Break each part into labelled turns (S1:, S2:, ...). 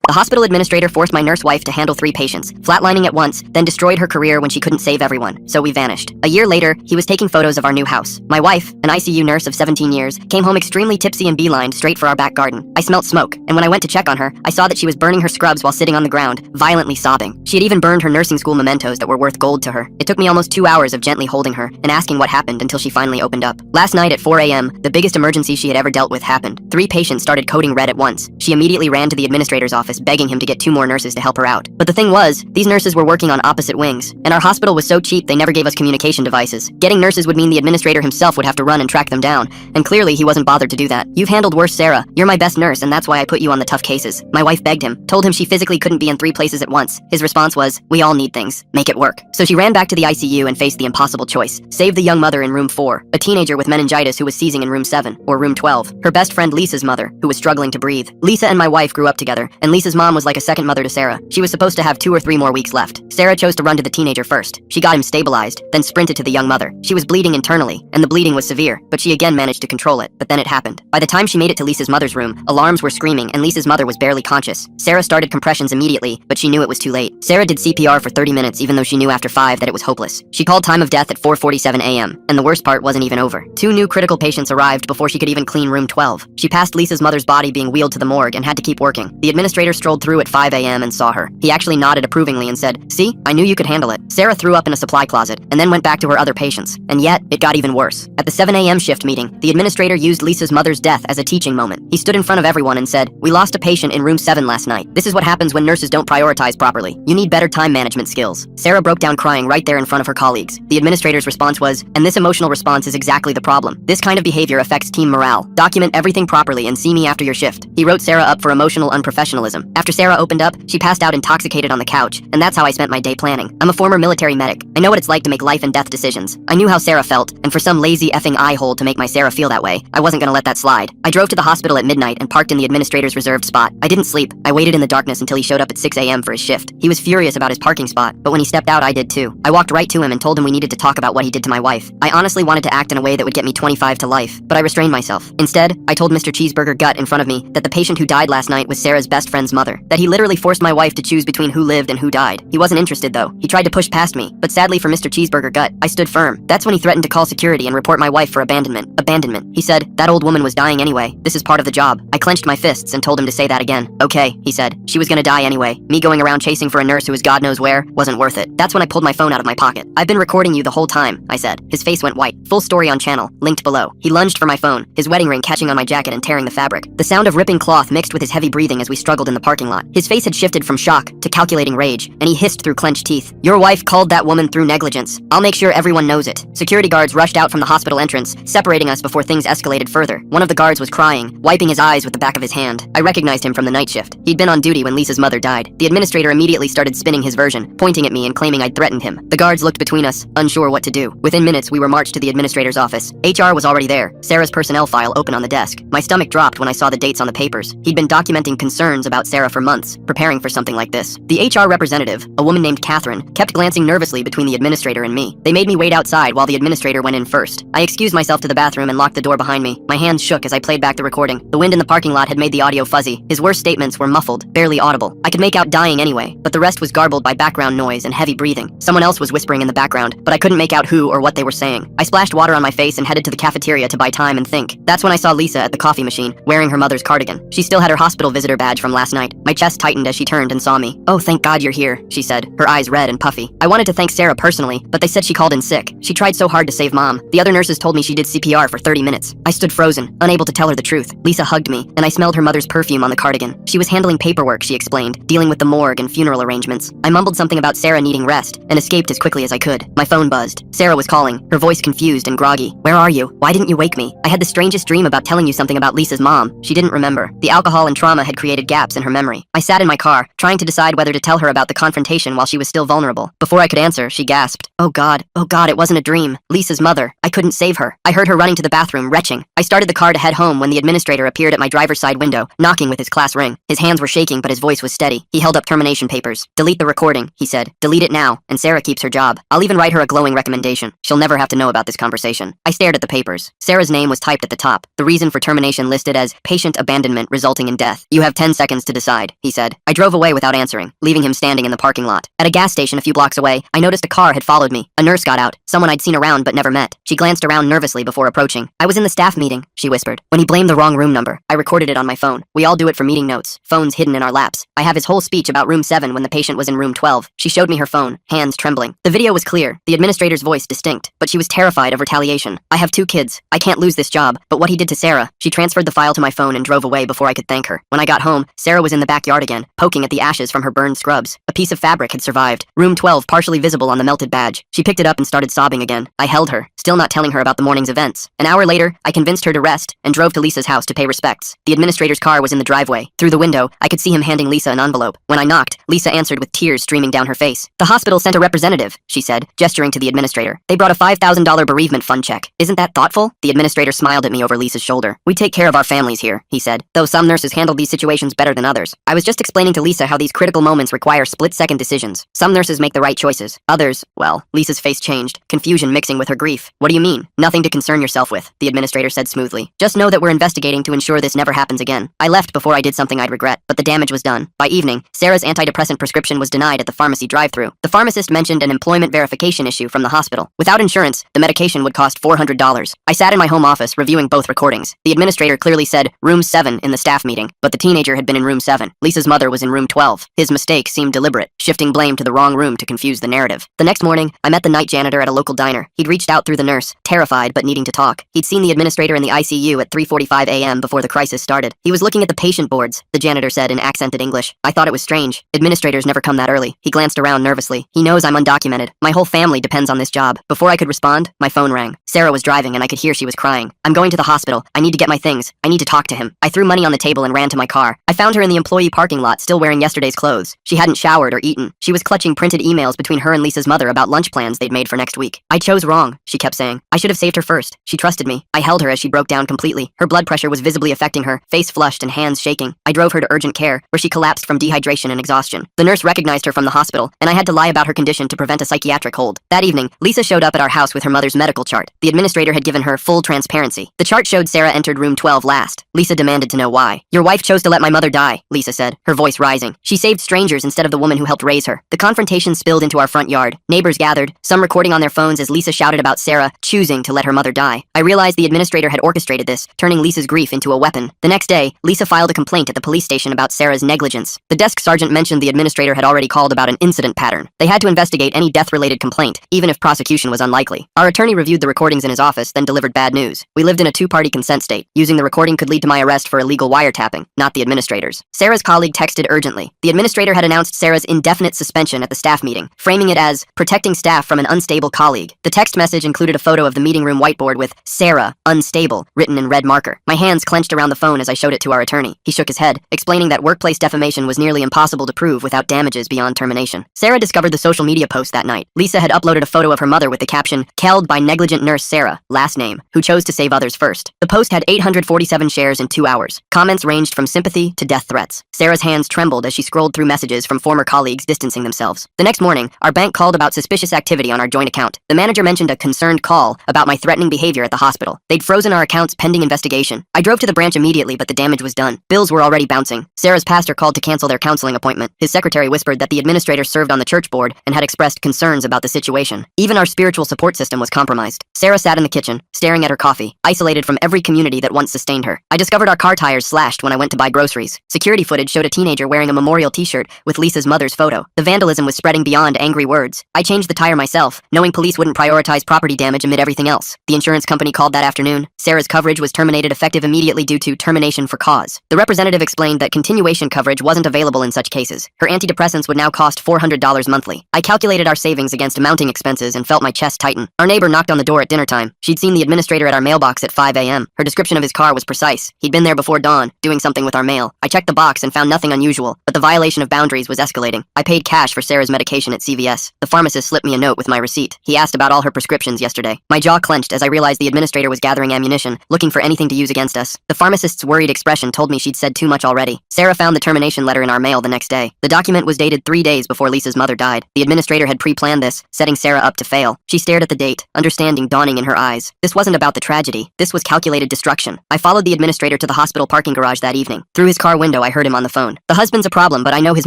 S1: The hospital administrator forced my nurse wife to handle 3 patients, flatlining at once, then destroyed her career when she couldn't save everyone, so we vanished. A year later, he was taking photos of our new house. My wife, an ICU nurse of 17 years, came home extremely tipsy and beelined straight for our back garden. I smelt smoke, and when I went to check on her, I saw that she was burning her scrubs while sitting on the ground, violently sobbing. She had even burned her nursing school mementos that were worth gold to her. It took me almost 2 hours of gently holding her and asking what happened until she finally opened up. Last night at 4 a.m., the biggest emergency she had ever dealt with happened. 3 patients started coding red at once. She immediately ran to the administrator's office begging him to get 2 more nurses to help her out. But the thing was, these nurses were working on opposite wings, and our hospital was so cheap they never gave us communication devices. Getting nurses would mean the administrator himself would have to run and track them down, and clearly he wasn't bothered to do that. "You've handled worse, Sarah. You're my best nurse, and that's why I put you on the tough cases." My wife begged him, told him she physically couldn't be in 3 places at once. His response was, "We all need things. Make it work." So she ran back to the ICU and faced the impossible choice. Save the young mother in room 4, a teenager with meningitis who was seizing in room 7, or room 12, her best friend Lisa's mother, who was struggling to breathe. Lisa and my wife grew up together, and Lisa's mom was like a second mother to Sarah. She was supposed to have 2 or 3 more weeks left. Sarah chose to run to the teenager first. She got him stabilized, then sprinted to the young mother. She was bleeding internally, and the bleeding was severe, but she again managed to control it. But then it happened. By the time she made it to Lisa's mother's room, alarms were screaming, and Lisa's mother was barely conscious. Sarah started compressions immediately, but she knew it was too late. Sarah did CPR for 30 minutes even though she knew after 5 that it was hopeless. She called time of death at 4:47 a.m., and the worst part wasn't even over. 2 new critical patients arrived before she could even clean room 12. She passed Lisa's mother's body being wheeled to the morgue and had to keep working. The administrator strolled through at 5 a.m. and saw her. He actually nodded approvingly and said, "See, I knew you could handle it." Sarah threw up in a supply closet and then went back to her other patients. And yet, it got even worse. At the 7 a.m. shift meeting, the administrator used Lisa's mother's death as a teaching moment. He stood in front of everyone and said, "We lost a patient in room 7 last night. This is what happens when nurses don't prioritize properly. You need better time management skills." Sarah broke down crying right there in front of her colleagues. The administrator's response was, "And this emotional response is exactly the problem. This kind of behavior affects team morale. Document everything properly and see me after your shift." He wrote Sarah up for emotional unprofessionalism. After Sarah opened up, she passed out intoxicated on the couch, and that's how I spent my day planning. I'm a former military medic. I know what it's like to make life and death decisions. I knew how Sarah felt, and for some lazy effing eye-hole to make my Sarah feel that way, I wasn't gonna let that slide. I drove to the hospital at midnight and parked in the administrator's reserved spot. I didn't sleep. I waited in the darkness until he showed up at 6 a.m. for his shift. He was furious about his parking spot, but when he stepped out, I did too. I walked right to him and told him we needed to talk about what he did to my wife. I honestly wanted to act in a way that would get me 25 to life, but I restrained myself. Instead, I told Mr. Cheeseburger Gut in front of me that the patient who died last night was Sarah's best friend's mother, that he literally forced my wife to choose between who lived and who died. He wasn't interested though. He tried to push past me, but sadly for Mr. Cheeseburger Gut, I stood firm. That's when he threatened to call security and report my wife for abandonment. Abandonment. He said, "That old woman was dying anyway. This is part of the job." I clenched my fists and told him to say that again. "Okay," he said. "She was gonna die anyway. Me going around chasing for a nurse who was God knows where wasn't worth it." That's when I pulled my phone out of my pocket. "I've been recording you the whole time," I said. His face went white. Full story on channel, linked below. He lunged for my phone, his wedding ring catching on my jacket and tearing the fabric. The sound of ripping cloth mixed with his heavy breathing as we struggled in the parking lot. His face had shifted from shock to calculating rage, and he hissed through clenched teeth, "Your wife called that woman through negligence. I'll make sure everyone knows it." Security guards rushed out from the hospital entrance, separating us before things escalated further. One of the guards was crying, wiping his eyes with the back of his hand. I recognized him from the night shift. He'd been on duty when Lisa's mother died. The administrator immediately started spinning his version, pointing at me and claiming I'd threatened him. The guards looked between us, unsure what to do. Within minutes, we were marched to the administrator's office. HR was already there, Sarah's personnel file open on the desk. My stomach dropped when I saw the dates on the papers. He'd been documenting concerns about Sarah for months, preparing for something like this. The HR representative, a woman named Catherine, kept glancing nervously between the administrator and me. They made me wait outside while the administrator went in first. I excused myself to the bathroom and locked the door behind me. My hands shook as I played back the recording. The wind in the parking lot had made the audio fuzzy. His worst statements were muffled, barely audible. I could make out dying anyway, but the rest was garbled by background noise and heavy breathing. Someone else was whispering in the background, but I couldn't make out who or what they were saying. I splashed water on my face and headed to the cafeteria to buy time and think. That's when I saw Lisa at the coffee machine, wearing her mother's cardigan. She still had her hospital visitor badge from last night. My chest tightened as she turned and saw me. "Oh, thank God you're here," she said, her eyes red and puffy. I wanted to thank Sarah personally, but they said she called in sick. She tried so hard to save Mom. The other nurses told me she did CPR for 30 minutes. I stood frozen, unable to tell her the truth. Lisa hugged me, and I smelled her mother's perfume on the cardigan. She was handling paperwork, she explained, dealing with the morgue and funeral arrangements. I mumbled something about Sarah needing rest, and escaped as quickly as I could. My phone buzzed. Sarah was calling, her voice confused and groggy. "Where are you? Why didn't you wake me? I had the strangest dream about telling you something about Lisa's mom." She didn't remember. The alcohol and trauma had created gaps in her memory. I sat in my car, trying to decide whether to tell her about the confrontation while she was still vulnerable. Before I could answer, she gasped, oh God, it wasn't a dream. Lisa's mother. I couldn't save her. I heard her running to the bathroom, retching. I started the car to head home when the administrator appeared at my driver's side window, knocking with his class ring. His hands were shaking, but his voice was steady. He held up termination papers. "Delete the recording," he said. "Delete it now, and Sarah keeps her job. I'll even write her a glowing recommendation. She'll never have to know about this conversation." I stared at the papers. Sarah's name was typed at the top. The reason for termination listed as patient abandonment resulting in death. "You have 10 seconds to decide," he said. I drove away without answering, leaving him standing in the parking lot. At a gas station a few blocks away, I noticed a car had followed me. A nurse got out, someone I'd seen around but never met. She glanced around nervously before approaching. "I was in the staff meeting," she whispered. "When he blamed the wrong room number, I recorded it on my phone. We all do it for meeting notes, phones hidden in our laps. I have his whole speech about room 7 when the patient was in room 12. She showed me her phone, hands trembling. The video was clear, the administrator's voice distinct, but she was terrified of retaliation. "I have 2 kids. I can't lose this job, but what he did to Sarah." She transferred the file to my phone and drove away before I could thank her. When I got home, Sarah was in the backyard again, poking at the ashes from her burned scrubs. A piece of fabric had survived, room 12 partially visible on the melted badge. She picked it up and started sobbing again. I held her, still not telling her about the morning's events. An hour later, I convinced her to rest and drove to Lisa's house to pay respects. The administrator's car was in the driveway. Through the window, I could see him handing Lisa an envelope. When I knocked, Lisa answered with tears streaming down her face. "The hospital sent a representative," she said, gesturing to the administrator. "They brought a $5,000 bereavement fund check. Isn't that thoughtful?" The administrator smiled at me over Lisa's shoulder. "We take care of our families here," he said, "though some nurses handle these situations better than others." I was just explaining to Lisa how these critical moments require split-second decisions. Some nurses make the right choices. Others, well, Lisa's face changed, confusion mixing with her grief. "What do you mean?" "Nothing to concern yourself with," the administrator said smoothly. "Just know that we're investigating to ensure this never happens again." I left before I did something I'd regret, but the damage was done. By evening, Sarah's antidepressant prescription was denied at the pharmacy drive-thru. The pharmacist mentioned an employment verification issue from the hospital. Without insurance, the medication would cost $400. I sat in my home office reviewing both recordings. The administrator clearly said room 7 in the staff meeting, but the teenager had been in room 7. Lisa's mother was in room 12. His mistake seemed deliberate, shifting blame to the wrong room to confuse the narrative. The next morning, I met the night janitor at a local diner. He'd reached out through the nurse, terrified but needing to talk. He'd seen the administrator in the ICU at 3:45 a.m. before the crisis started. He was looking at the patient boards, the janitor said in accented English. I thought it was strange. Administrators never come that early. He glanced around nervously. He knows I'm undocumented. My whole family depends on this job. Before I could respond, my phone rang. Sarah was driving and I could hear she was crying. "I'm going to the hospital. I need to get my things. I need to talk to him." I threw money on the table and ran to my car. I found her in the employee parking lot, still wearing yesterday's clothes. She hadn't showered or eaten. She was clutching printed emails between her and Lisa's mother about lunch plans they'd made for next week. "I chose wrong," she kept saying. "I should have saved her first. She trusted me." I held her as she broke down completely. Her blood pressure was visibly affecting her, face flushed and hands shaking. I drove her to urgent care, where she collapsed from dehydration and exhaustion. The nurse recognized her from the hospital, and I had to lie about her condition to prevent a psychiatric hold. That evening, Lisa showed up at our house with her mother's medical chart. The administrator had given her full transparency. The chart showed Sarah entered room 12 last. Lisa demanded to know why. "Your wife chose to let my mother die," Lisa said, her voice rising. "She saved strangers instead of the woman who helped raise her." The confrontation spilled into our front yard. Neighbors gathered, some recording on their phones as Lisa shouted about Sarah choosing to let her mother die. I realized the administrator had orchestrated this, turning Lisa's grief into a weapon. The next day, Lisa filed a complaint at the police station about Sarah's negligence. The desk sergeant mentioned the administrator had already called about an incident pattern. They had to investigate any death-related complaint, even if prosecution was unlikely. Our attorney reviewed the recordings in his office, then delivered bad news. We lived in a two-party consent state. Using the recording could lead to my arrest for illegal wiretapping, not the administrator's. Sarah's colleague texted urgently. The administrator had announced Sarah's indefinite suspension at the staff meeting, framing it as protecting staff from an unstable colleague. The text message included a photo of the meeting room whiteboard with Sarah, unstable, written in red marker. My hands clenched around the phone as I showed it to our attorney. He shook his head, explaining that workplace defamation was nearly impossible to prove without damages beyond termination. Sarah discovered the social media post that night. Lisa had uploaded a photo of her mother with the caption, "Killed by negligent nurse Sarah, last name, who chose to save others first." The post had 847 shares in 2 hours. Comments ranged from sympathy to death threats. Sarah's hands trembled as she scrolled through messages from former colleagues distancing themselves. The next morning, our bank called about suspicious activity on our joint account. The manager mentioned a concerned call about my threatening behavior at the hospital. They'd frozen our accounts pending investigation. I drove to the branch immediately, but the damage was done. Bills were already bouncing. Sarah's pastor called to cancel their counseling appointment. His secretary whispered that the administrator served on the church board and had expressed concerns about the situation. Even our spiritual support system was compromised. Sarah sat in the kitchen, staring at her coffee, isolated from every community that once sustained her. I discovered our car tires slashed when I went to buy groceries. Security footage showed a teenager wearing a memorial t-shirt with Lisa's mother's photo. The vandalism was spreading beyond angry words. I changed the tire myself, knowing police wouldn't prioritize property damage amid everything else. The insurance company called that afternoon. Sarah's coverage was terminated effective immediately due to termination for cause. The representative explained that continuation coverage wasn't available in such cases. Her antidepressants would now cost $400 monthly. I calculated our savings against mounting expenses and felt my chest tighten. Our neighbor knocked on the door at dinner time. She'd seen the administrator at our mailbox at 5 a.m. Her description of his car was precise. He'd been there before dawn, doing something with our mail. I checked the box and found nothing unusual, but the violation of boundaries was escalating. I paid cash for Sarah's medication at CVS. The pharmacist slipped me a note with my receipt. He asked about all her prescriptions yesterday. My jaw clenched as I realized the administrator was gathering ammunition, looking for anything to use against us. The pharmacist's worried expression told me she'd said too much already. Sarah found the termination letter in our mail the next day. The document was dated 3 days before Lisa's mother died. The administrator had pre-planned this, setting Sarah up to fail. She stared at the date, understanding dawning in her eyes. This wasn't about the tragedy. This was calculated destruction. I followed the administrator to the hospital parking garage that evening. Through his car window, I heard him on the phone. The husband's a problem, but I know his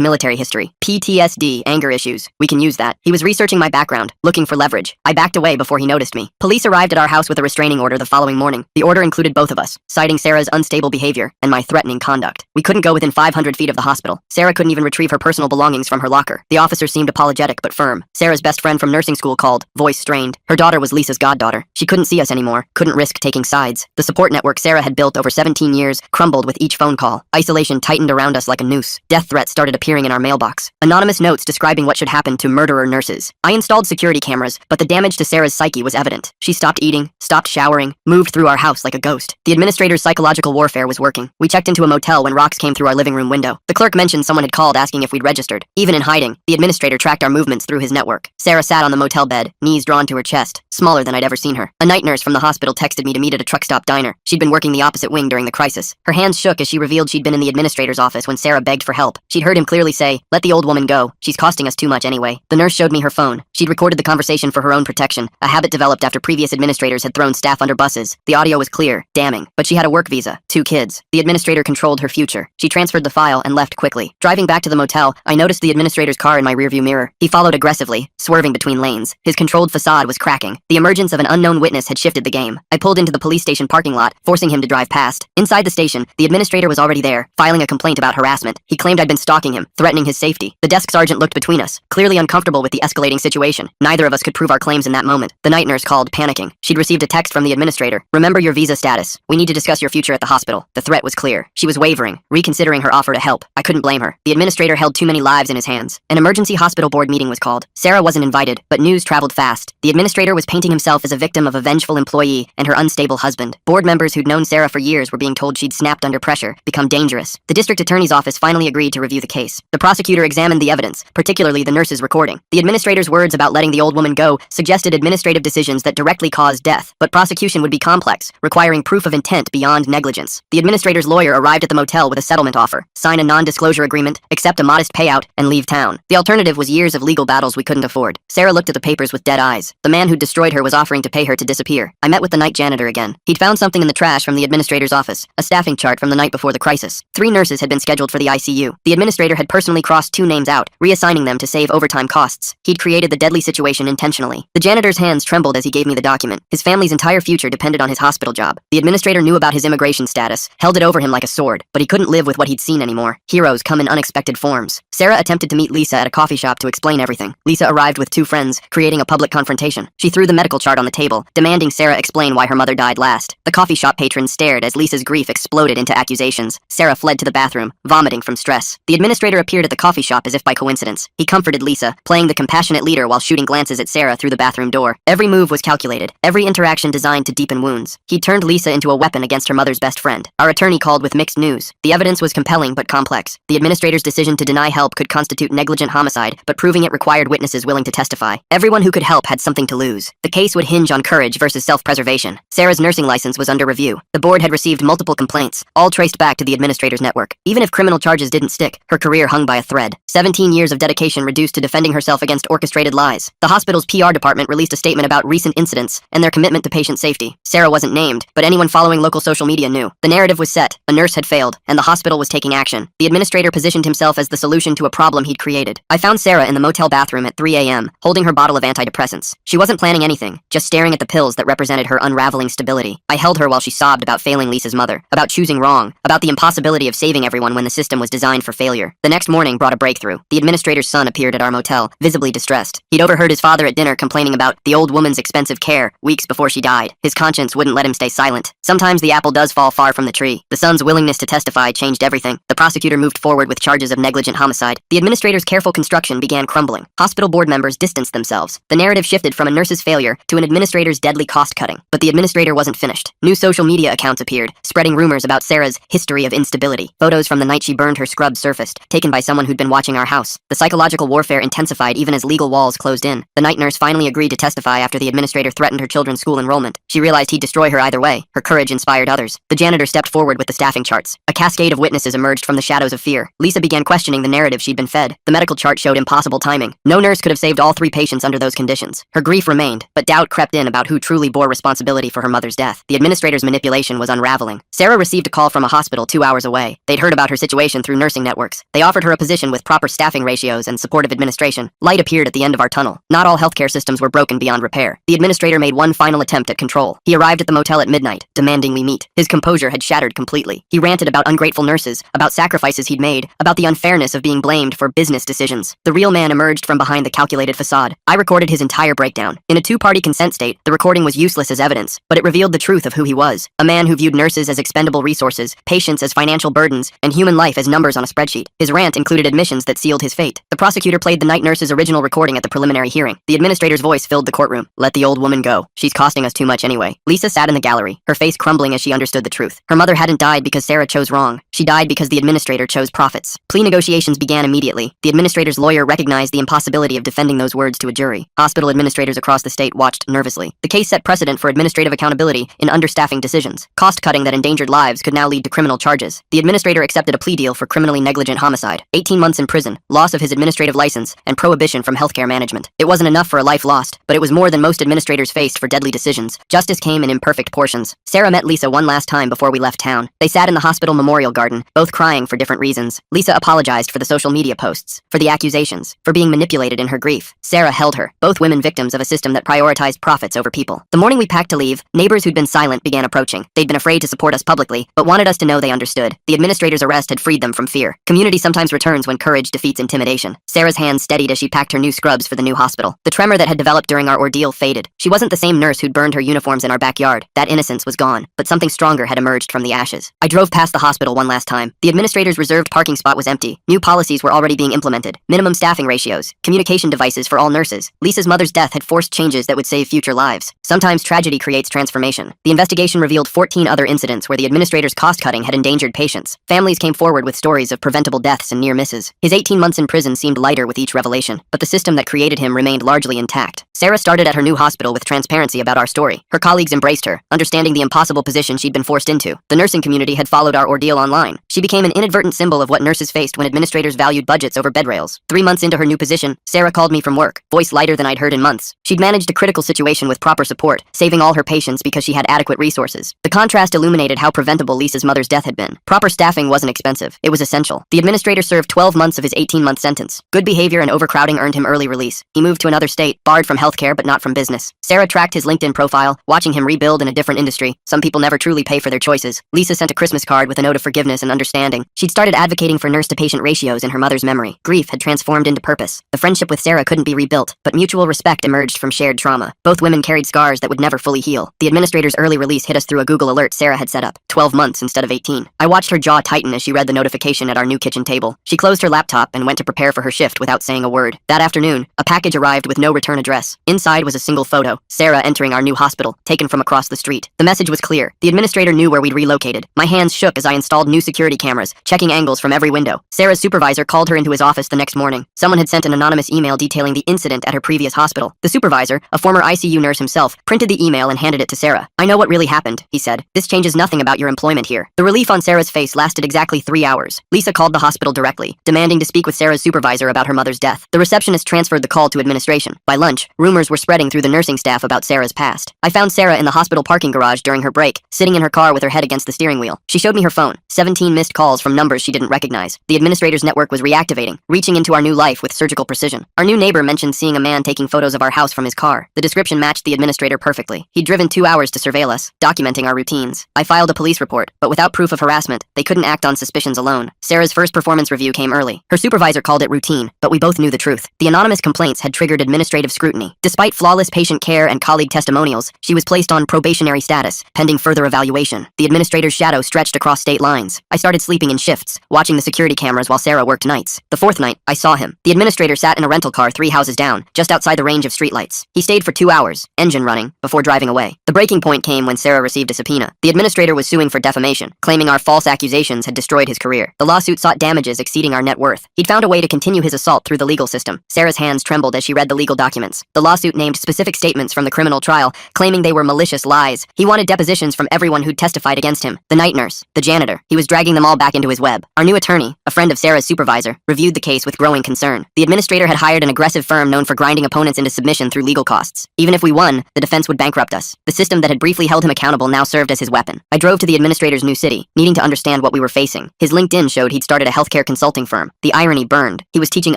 S1: military history. PTSD, anger issues. We can use that. He was researching my background, looking for leverage. I backed away before he noticed me. Police arrived at our house with a restraining order the following morning. The order included both of us, citing Sarah's unstable behavior and my threatening conduct. We couldn't go within 500 feet of the hospital. Sarah couldn't even retrieve her personal belongings from her locker. The officer seemed apologetic but firm. Sarah's best friend from nursing school called, voice strained. Her daughter was Lisa's goddaughter. She couldn't see us anymore, couldn't risk taking sides. The support network Sarah had built over 17 years crumbled with each phone call. Isolation tightened around us like a noose. Death threats started appearing in our mailbox. Anonymous notes describing what should happen to murderer nurses. I installed security cameras, but the damage to Sarah's psyche was evident. She stopped eating, stopped showering, moved through our house like a ghost. The administrator's psychological warfare was working. We checked into a motel when rocks came through our living room window. The clerk mentioned someone had called asking if we'd registered. Even in hiding, the administrator tracked our movements through his network. Sarah sat on the motel bed, knees drawn to her chest, smaller than I'd ever seen her. A night nurse from the hospital texted me to meet at a truck stop diner. She'd been working the opposite wing during the crisis. Her hands shook as she revealed she'd been in the administrator's office when Sarah begged for help. She'd heard him clearly say, "Let the old woman go. She's costing us too much anyway." The nurse showed me her phone. She'd recorded the conversation for her own protection, a habit developed after previous administrators had thrown staff under buses. The audio was clear, damning, but she had a work visa, 2 kids. The administrator controlled her future. She transferred the file and left quickly. Driving back to the motel, I noticed the administrator's car in my rearview mirror. He followed aggressively, swerving between lanes. His controlled facade was cracking. The emergence of an unknown witness had shifted the game. I pulled into the police station parking lot, forcing him to drive past. Inside the station, the administrator was already there, filing a complaint about harassment. He claimed I'd been stalking him, threatening his safety. The desk sergeant looked between us, clearly uncomfortable with the escalating situation. Neither of us could prove our claims in that moment. The night nurse called, panicking. She'd received a text from the administrator. "Remember your visa status. We need to discuss your future at the hospital." The threat was clear. She was wavering, reconsidering her offer to help. I couldn't blame her. The administrator held too many lives in his hands. An emergency hospital board meeting was called. Sarah wasn't invited, but news traveled fast. The administrator was painting himself as a victim of a vengeful employee and her unstable husband. Board members who'd known Sarah for years were being told she'd snapped under pressure, become dangerous. The district attorney's office finally agreed to review the case. The prosecutor examined the evidence, particularly the nurse's recording. The administrator's words about letting the old woman go suggested administrative decisions that directly caused death, but prosecution would be complex, requiring proof of intent beyond negligence. The administrator's lawyer arrived at the motel with a settlement offer: sign a non-disclosure agreement, accept a modest payout, and leave town. The alternative was years of legal battles we couldn't afford. Sarah looked at the papers with dead eyes. The man who'd destroyed her was offering to pay her to disappear. I met with the night janitor again. He'd found something in the trash from the administrator's office, a staffing chart from the night before the crisis. 3 nurses had been scheduled for the ICU. The administrator had personally crossed 2 names out, reassigning them to save overtime costs. He'd created the deadly situation intentionally. The janitor's hands trembled as he gave me the document. His family's entire future depended on his hospital job. The administrator knew about his immigration status, held it over him like a sword, but he couldn't live with what he'd seen anymore. Heroes come in unexpected forms. Sarah attempted to meet Lisa at a coffee shop to explain everything. Lisa arrived with 2 friends, creating a public confrontation. She threw the medical chart on the table, demanding Sarah explain why her mother died last. The coffee shop patron stared as Lisa's grief exploded into accusations. Sarah fled to the bathroom, vomiting from stress. The administrator appeared at the coffee shop as if by coincidence. He comforted Lisa, playing the compassionate leader while shooting glances at Sarah through the bathroom door. Every move was calculated, every interaction designed to deepen wounds. He turned Lisa into a weapon against her mother's best friend. Our attorney called with mixed news. The evidence was compelling but complex. The administrator's decision to deny help could constitute negligent homicide, but proving it required witnesses willing to testify. Everyone who could help had something to lose. The case would hinge on courage versus self-preservation. Sarah's nursing license was under review. The board had received multiple complaints, all traced back to the administrator's network. Even if criminal charges didn't stick, her career hung by a thread. 17 years of dedication reduced to defending herself against orchestrated lies. The hospital's PR department released a statement about recent incidents and their commitment to patient safety. Sarah wasn't named, but anyone following local social media knew. The narrative was set, a nurse had failed, and the hospital was taking action. The administrator positioned himself as the solution to a problem he'd created. I found Sarah in the motel bathroom at 3 a.m., holding her bottle of antidepressants. She wasn't planning anything, just staring at the pills that represented her unraveling stability. I held her while she sobbed about failing Lisa's mother, about choosing wrong, about the impossibility of saving everyone when the system was designed for failure. The next morning brought a breakthrough. The administrator's son appeared at our motel, visibly distressed. He'd overheard his father at dinner complaining about the old woman's expensive care weeks before she died. His conscience wouldn't let him stay silent. Sometimes the apple does fall far from the tree. The son's willingness to testify changed everything. The prosecutor moved forward with charges of negligent homicide. The administrator's careful construction began crumbling. Hospital board members distanced themselves. The narrative shifted from a nurse's failure to an administrator's deadly cost-cutting. But the administrator wasn't finished. New social media accounts appeared, spreading rumors about Sarah's history of instability. Photos from the night she burned her scrub surfaced, taken by someone who'd been watching our house. The psychological warfare intensified even as legal walls closed in. The night nurse finally agreed to testify after the administrator threatened her children's school enrollment. She realized he'd destroy her either way. Her courage inspired others. The janitor stepped forward with the staffing charts. A cascade of witnesses emerged from the shadows of fear. Lisa began questioning the narrative she'd been fed. The medical chart showed impossible timing. No nurse could have saved all 3 patients under those conditions. Her grief remained, but doubt crept in about who truly bore responsibility for her mother's death. The administrator's manipulation was unraveling. Sarah received a call from a hospital 2 hours away. They'd heard about her situation through nursing networks. They offered her a position with proper staffing ratios and supportive administration. Light appeared at the end of our tunnel. Not all healthcare systems were broken beyond repair. The administrator made one final attempt at control. He arrived at the motel at midnight, demanding we meet. His composure had shattered completely. He ranted about ungrateful nurses, about sacrifices he'd made, about the unfairness of being blamed for business decisions. The real man emerged from behind the calculated facade. I recorded his entire breakdown. In a 2-party consent state, the recording was useless as evidence, but it revealed the truth of who he was. A man who viewed nurses as expendable resources, patients as financial burdens, and human life as numbers on a spreadsheet. His rant included admissions that sealed his fate. The prosecutor played the night nurse's original recording at the preliminary hearing. The administrator's voice filled the courtroom. Let the old woman go. She's costing us too much anyway. Lisa sat in the gallery, her face crumbling as she understood the truth. Her mother hadn't died because Sarah chose wrong. She died because the administrator chose profits. Plea negotiations began immediately. The administrator's lawyer recognized the impossibility of defending those words to a jury. Hospital administrators across the state watched nervously. The case set precedent for administrative accountability in understaffing decisions. Cost-cutting that endangered lives could now lead to criminal charges. The administrator accepted a plea deal for criminally negligent homicide, 18 months in prison, loss of his administrative license, and prohibition from healthcare management. It wasn't enough for a life lost, but it was more than most administrators faced for deadly decisions. Justice came in imperfect portions. Sarah met Lisa one last time before we left town. They sat in the hospital memorial garden, both crying for different reasons. Lisa apologized for the social media posts, for the accusations, for being manipulated in her grief. Sarah held her, both women victims of a system that prioritized profits over people. The morning we packed to leave, neighbors who'd been silent began approaching. They'd been afraid to support us publicly, but wanted us to know they understood. The administrator's arrest had freed them from fear. Community sometimes returns when courage defeats intimidation. Sarah's hands steadied as she packed her new scrubs for the new hospital. The tremor that had developed during our ordeal faded. She wasn't the same nurse who'd burned her uniforms in our backyard. That innocence was gone, but something stronger had emerged from the ashes. I drove past the hospital one last time. The administrator's reserved parking spot was empty. New policies were already being implemented. Minimum staffing ratios, communication devices for all nurses. Lisa's mother's death had forced changes that would save future lives. Sometimes tragedy creates transformation. The investigation revealed 14 other incidents where the administrator's cost-cutting had endangered patients. Families came forward with stories of preventable deaths and near misses. His 18 months in prison seemed lighter with each revelation, but the system that created him remained largely intact. Sarah started at her new hospital with transparency about our story. Her colleagues embraced her, understanding the impossible position she'd been forced into. The nursing community had followed our ordeal online. She became an inadvertent symbol of what nurses faced when administrators valued budgets over bed rails. 3 months into her new position, Sarah called me from work, voice lighter than I'd heard in months. She'd managed a critical situation with proper support, saving all her patients because she had adequate resources. The contrast illuminated how preventable Lisa's mother's death had been. Proper staffing wasn't expensive. It was essential. The administrator served 12 months of his 18-month sentence. Good behavior and overcrowding earned him early release. He moved to another state, barred from healthcare but not from business. Sarah tracked his LinkedIn profile, watching him rebuild in a different industry. Some people never truly pay for their choices. Lisa sent a Christmas card with a note of forgiveness and understanding. She'd started advocating for nurse-to-patient ratios in her mother's memory. Grief had transformed into purpose. The friendship with Sarah couldn't be rebuilt, but mutual respect emerged from shared trauma. Both women carried scars that would never fully heal. The administrator's early release hit us through a Google alert Sarah had set up. 12 months instead of 18. I watched her jaw tighten as she read the notification at our new kitchen table. She closed her laptop and went to prepare for her shift without saying a word. That afternoon, a package arrived with no return address. Inside was a single photo, Sarah entering our new hospital, taken from across the street. The message was clear. The administrator knew where we'd relocated. My hands shook as I installed new security cameras, checking angles from every window. Sarah's supervisor called her into his office the next morning. Someone had sent an anonymous email detailing the incident at her previous hospital. The supervisor, a former ICU nurse himself, printed the email and handed it to Sarah. I know what really happened, he said. This changes nothing about your employment here. The relief on Sarah's face lasted exactly 3 hours. Lisa called the hospital directly, demanding to speak with Sarah's supervisor about her mother's death. The receptionist transferred the call to administration. By lunch, rumors were spreading through the nursing staff about Sarah's past. I found Sarah in the hospital parking garage during her break, sitting in her car with her head against the steering wheel. She showed me her phone. 17 missed calls from numbers she didn't recognize. The administrator's network was reactivating, reaching into our new life with surgical precision. Our new neighbor mentioned seeing a man taking photos of our house from his car. The description matched the administrator perfectly. He'd driven 2 hours to surveil us, documenting our routines. I filed a police report, but without proof of harassment, they couldn't act on suspicions alone. Sarah's first performance review came early. Her supervisor called it routine, but we both knew the truth. The anonymous complaints had triggered administrative scrutiny. Despite flawless patient care and colleague testimonials, she was placed on probationary status, pending further evaluation. The administrator's shadow stretched across state lines. days, I started sleeping in shifts, watching the security cameras while Sarah worked nights. The fourth night, I saw him. The administrator sat in a rental car 3 houses down, just outside the range of streetlights. He stayed for 2 hours, engine running, before driving away. The breaking point came when Sarah received a subpoena. The administrator was suing for defamation, claiming our false accusations had destroyed his career. The lawsuit sought damages exceeding our net worth. He'd found a way to continue his assault through the legal system. Sarah's hands trembled as she read the legal documents. The lawsuit named specific statements from the criminal trial, claiming they were malicious lies. He wanted depositions from everyone who'd testified against him. The night nurse, the janitor. He was dragging them all back into his web. Our new attorney, a friend of Sarah's supervisor, reviewed the case with growing concern. The administrator had hired an aggressive firm known for grinding opponents into submission through legal costs. Even if we won, the defense would bankrupt us. The system that had briefly held him accountable now served as his weapon. I drove to the administrator's new city, needing to understand what we were facing. His LinkedIn showed he'd started a healthcare consulting firm. The irony burned. He was teaching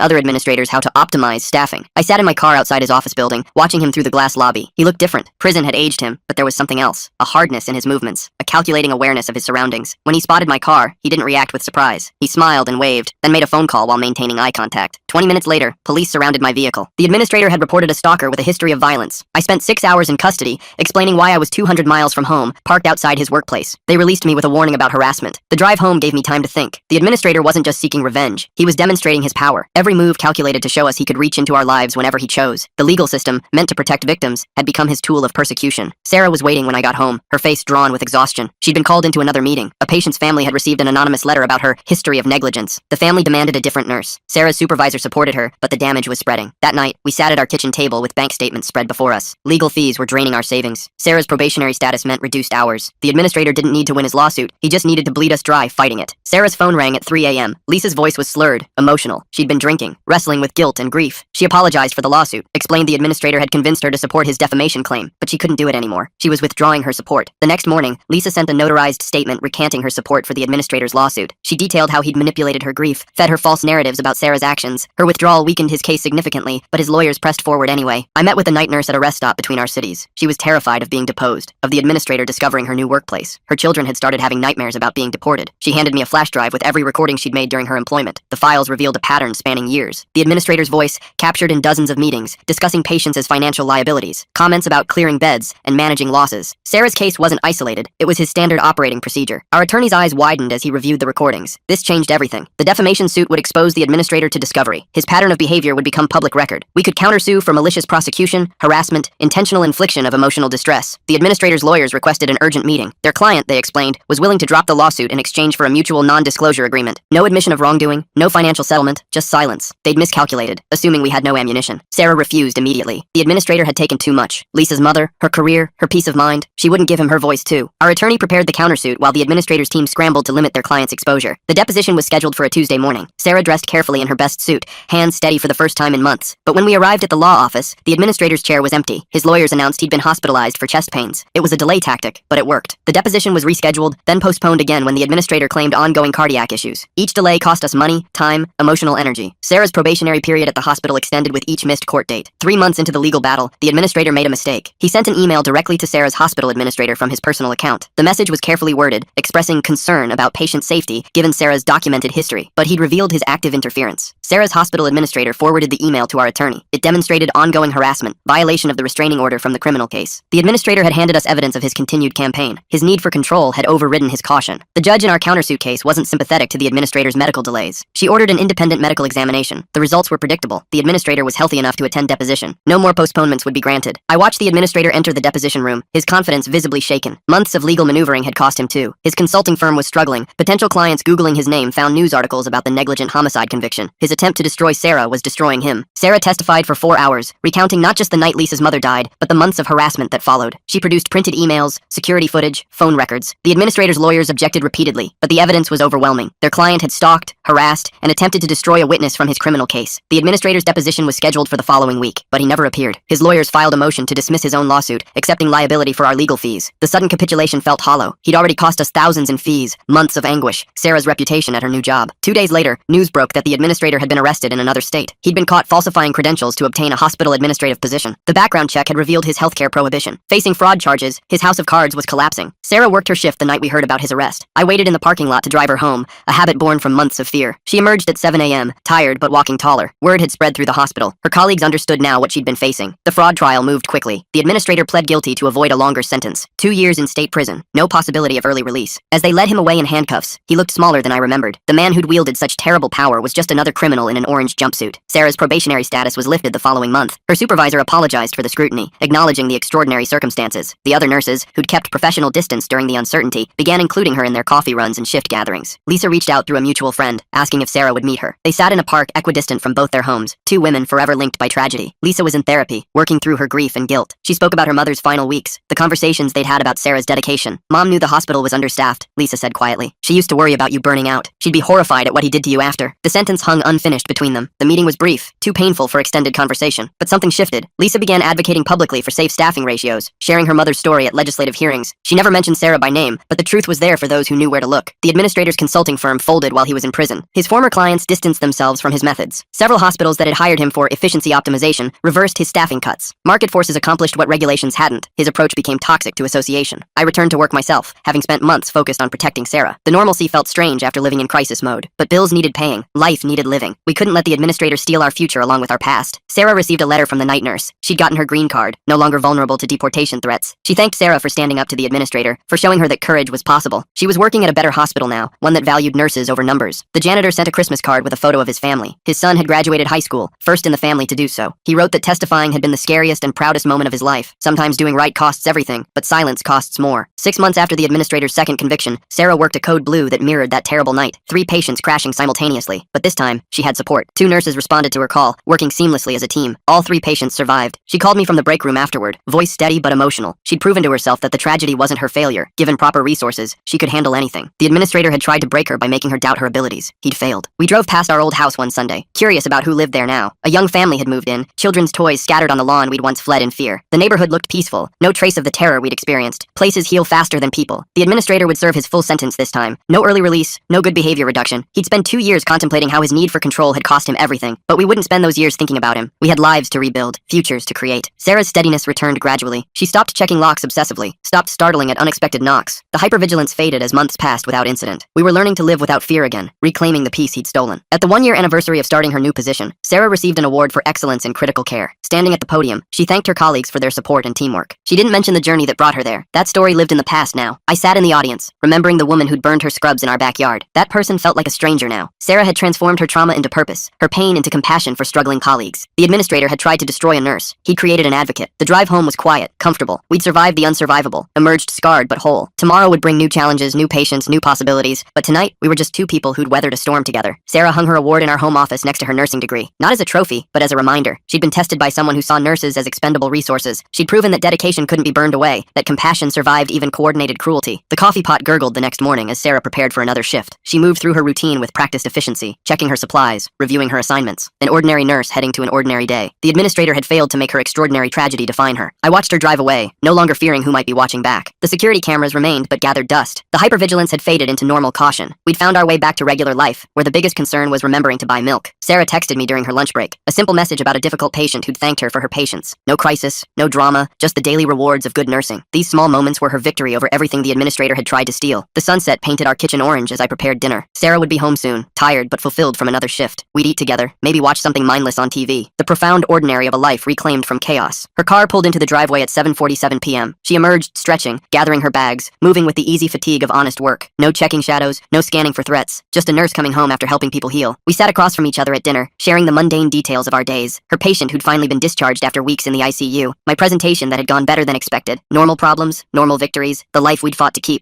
S1: other administrators how to optimize staffing. I sat in my car outside his office building, watching him through the glass lobby. He looked different. Prison had aged him, but there was something else. A hardness in his movements, a calculating awareness of his surroundings. When he spotted my car, he didn't react with surprise. He smiled and waved, then made a phone call while maintaining eye contact. 20 minutes later, police surrounded my vehicle. The administrator had reported a stalker with a history of violence. I spent 6 hours in custody, explaining why I was 200 miles from home, parked outside his workplace. They released me with a warning about harassment. The drive home gave me time to think. The administrator wasn't just seeking revenge. He was demonstrating his power. Every move calculated to show us he could reach into our lives whenever he chose. The legal system, meant to protect victims, had become his tool of persecution. Sarah was waiting when I got home, her face drawn with exhaustion. She'd been called into another meeting. A patient's family had received an anonymous letter about her history of negligence. The family demanded a different nurse. Sarah's supervisor supported her, but the damage was spreading. That night, we sat at our kitchen table with bank statements spread before us. Legal fees were draining our savings. Sarah's probationary status meant reduced hours. The administrator didn't need to win his lawsuit. He just needed to bleed us dry fighting it. Sarah's phone rang at 3 a.m. Lisa's voice was slurred, emotional. She'd been drinking, wrestling with guilt and grief. She apologized for the lawsuit, explained the administrator had convinced her to support his defamation claim, but she couldn't do it anymore. She was withdrawing her support. The next morning, Lisa sent a notarized statement recanting her support for the administrator's lawsuit. She detailed how he'd manipulated her grief, fed her false narratives about Sarah's actions. Her withdrawal weakened his case significantly, but his lawyers pressed forward anyway. I met with the night nurse at a rest stop between our cities. She was terrified of being deposed, of the administrator discovering her new workplace. Her children had started having nightmares about being deported. She handed me a flash drive with every recording she'd made during her employment. The files revealed a pattern spanning years. The administrator's voice, captured in dozens of meetings, discussing patients as financial liabilities, comments about clearing beds and managing losses. Sarah's case wasn't isolated. It was his standard operating procedure. Our attorney's eyes widened as he reviewed the recordings. This changed everything. The defamation suit would expose the administrator to discovery. His pattern of behavior would become public record. We could countersue for malicious prosecution, harassment, intentional infliction of emotional distress. The administrator's lawyers requested an urgent meeting. Their client, they explained, was willing to drop the lawsuit in exchange for a mutual non-disclosure agreement. No admission of wrongdoing, no financial settlement, just silence. They'd miscalculated, assuming we had no ammunition. Sarah refused immediately. The administrator had taken too much. Lisa's mother, her career, her peace of mind. She wouldn't give him her voice too. Our attorney prepared the countersuit while the administrator's team scrambled to limit their client's exposure. The deposition was scheduled for a Tuesday morning. Sarah dressed carefully in her best suit, hands steady for the first time in months. But when we arrived at the law office, the administrator's chair was empty. His lawyers announced he'd been hospitalized for chest pains. It was a delay tactic, but it worked. The deposition was rescheduled, then postponed again when the administrator claimed ongoing cardiac issues. Each delay cost us money, time, emotional energy. Sarah's probationary period at the hospital extended with each missed court date. 3 months into the legal battle, the administrator made a mistake. He sent an email directly to Sarah's hospital administrator from his personal account. The message was carefully worded, expressing concern about patient safety given Sarah's documented history, but he'd revealed his active interference. Sarah's hospital administrator forwarded the email to our attorney. It demonstrated ongoing harassment, violation of the restraining order from the criminal case. The administrator had handed us evidence of his continued campaign. His need for control had overridden his caution. The judge in our countersuit case wasn't sympathetic to the administrator's medical delays. She ordered an independent medical examination. The results were predictable. The administrator was healthy enough to attend deposition. No more postponements would be granted. I watched the administrator enter the deposition room, his confidence visibly shaken. Months of legal maneuvering had cost him too. His consulting firm was struggling. Potential clients Googling his name found news articles about the negligent homicide conviction. His attempt to destroy Sarah was destroying him. Sarah testified for 4 hours, recounting not just the night Lisa's mother died, but the months of harassment that followed. She produced printed emails, security footage, phone records. The administrator's lawyers objected repeatedly, but the evidence was overwhelming. Their client had stalked, harassed, and attempted to destroy a witness from his criminal case. The administrator's deposition was scheduled for the following week, but he never appeared. His lawyers filed a motion to dismiss his own lawsuit, accepting liability for our legal fees. The sudden capitulation felt hollow. He'd already cost us thousands in fees, months of anguish, Sarah's reputation at her new job. 2 days later, news broke that the administrator had been arrested in another state. He'd been caught falsifying credentials to obtain a hospital administrative position. The background check had revealed his healthcare prohibition. Facing fraud charges, his house of cards was collapsing. Sarah worked her shift the night we heard about his arrest. I waited in the parking lot to drive drive her home, a habit born from months of fear. She emerged at 7 a.m., tired but walking taller. Word had spread through the hospital. Her colleagues understood now what she'd been facing. The fraud trial moved quickly. The administrator pled guilty to avoid a longer sentence. 2 years in state prison. No possibility of early release. As they led him away in handcuffs, he looked smaller than I remembered. The man who'd wielded such terrible power was just another criminal in an orange jumpsuit. Sarah's probationary status was lifted the following month. Her supervisor apologized for the scrutiny, acknowledging the extraordinary circumstances. The other nurses, who'd kept professional distance during the uncertainty, began including her in their coffee runs and shift gatherings. Lisa reached out through a mutual friend, asking if Sarah would meet her. They sat in a park equidistant from both their homes, two women forever linked by tragedy. Lisa was in therapy, working through her grief and guilt. She spoke about her mother's final weeks, the conversations they'd had about Sarah's dedication. Mom knew the hospital was understaffed, Lisa said quietly. She used to worry about you burning out. She'd be horrified at what he did to you after. The sentence hung unfinished between them. The meeting was brief, too painful for extended conversation. But something shifted. Lisa began advocating publicly for safe staffing ratios, sharing her mother's story at legislative hearings. She never mentioned Sarah by name, but the truth was there for those who knew where to look. The administrator's consulting firm folded while he was in prison. His former clients distanced themselves from his methods. Several hospitals that had hired him for efficiency optimization reversed his staffing cuts. Market forces accomplished what regulations hadn't. His approach became toxic to association. I returned to work myself, having spent months focused on protecting Sarah. The normalcy felt strange after living in crisis mode, but bills needed paying. Life needed living. We couldn't let the administrator steal our future along with our past. Sarah received a letter from the night nurse. She'd gotten her green card, no longer vulnerable to deportation threats. She thanked Sarah for standing up to the administrator, for showing her that courage was possible. She was working at a better hospital now, one that valued nurses over numbers. The janitor sent a Christmas card with a photo of his family. His son had graduated high school, first in the family to do so. He wrote that testifying had been the scariest and proudest moment of his life. Sometimes doing right costs everything, but silence costs more. 6 months after the administrator's second conviction, Sarah worked a code blue that mirrored that terrible night. 3 patients crashing simultaneously, but this time, she had support. 2 nurses responded to her call, working seamlessly as a team. All 3 patients survived. She called me from the break room afterward, voice steady but emotional. She'd proven to herself that the tragedy wasn't her failure. Given proper resources, she could handle anything. The administrator had tried to break her by making her doubt her abilities. He'd failed. We drove past our old house one Sunday, curious about who lived there now. A young family had moved in, children's toys scattered on the lawn we'd once fled in fear. The neighborhood looked peaceful, no trace of the terror we'd experienced. Places heal faster than people. The administrator would serve his full sentence this time. No early release, no good behavior reduction. He'd spend 2 years contemplating how his need for control had cost him everything. But we wouldn't spend those years thinking about him. We had lives to rebuild, futures to create. Sarah's steadiness returned gradually. She stopped checking locks obsessively, stopped startling at unexpected knocks. The hypervigilance faded as months passed without incident. We were learning to live without fear again, reclaiming the peace he'd stolen. At the 1-year anniversary of starting her new position, Sarah received an award for excellence in critical care. Standing at the podium, she thanked her colleagues for their support and teamwork. She didn't mention the journey that brought her there. That story lived in the past now. I sat in the audience, remembering the woman who'd burned her scrubs in our backyard. That person felt like a stranger now. Sarah had transformed her trauma into purpose, her pain into compassion for struggling colleagues. The administrator had tried to destroy a nurse. He created an advocate. The drive home was quiet, comfortable. We'd survived the unsurvivable, emerged scarred but whole. Tomorrow would bring new challenges, new patients, new possibilities. But tonight, we were just 2 people who'd weathered a storm together. Sarah hung her award in our home office next to her nursing degree. Not as a trophy, but as a reminder. She'd been tested by someone who saw nurses as expendable resources. She'd proven that dedication couldn't be burned away, that compassion survived even coordinated cruelty. The coffee pot gurgled the next morning as Sarah prepared for another shift. She moved through her routine with practiced efficiency, checking her supplies, reviewing her assignments. An ordinary nurse heading to an ordinary day. The administrator had failed to make her extraordinary tragedy define her. I watched her drive away, no longer fearing who might be watching back. The security cameras remained but gathered dust. The hypervigilance had faded into normal caution. We'd found our way back to regular life, where the biggest concern was remembering to buy milk. Sarah texted me during her lunch break, a simple message about a difficult patient who'd thanked her for her patience. No crisis, no drama, just the daily rewards of good nursing. These small moments were her victory over everything the administrator had tried to steal. The sunset painted our kitchen orange as I prepared dinner. Sarah would be home soon, tired but fulfilled from another shift. We'd eat together, maybe watch something mindless on TV. The profound ordinary of a life reclaimed from chaos. Her car pulled into the driveway at 7:47 p.m. She emerged, stretching, gathering her bags, moving with the easy fatigue of honest work. No checking shadows, no scanning for threats, just a nurse coming home after helping people heal. We sat across from each other at dinner, sharing the mundane details of our days. Her patient who'd finally been discharged after weeks in the ICU. My presentation that had gone better than expected. Normal problems, normal victories, the life we'd fought to keep.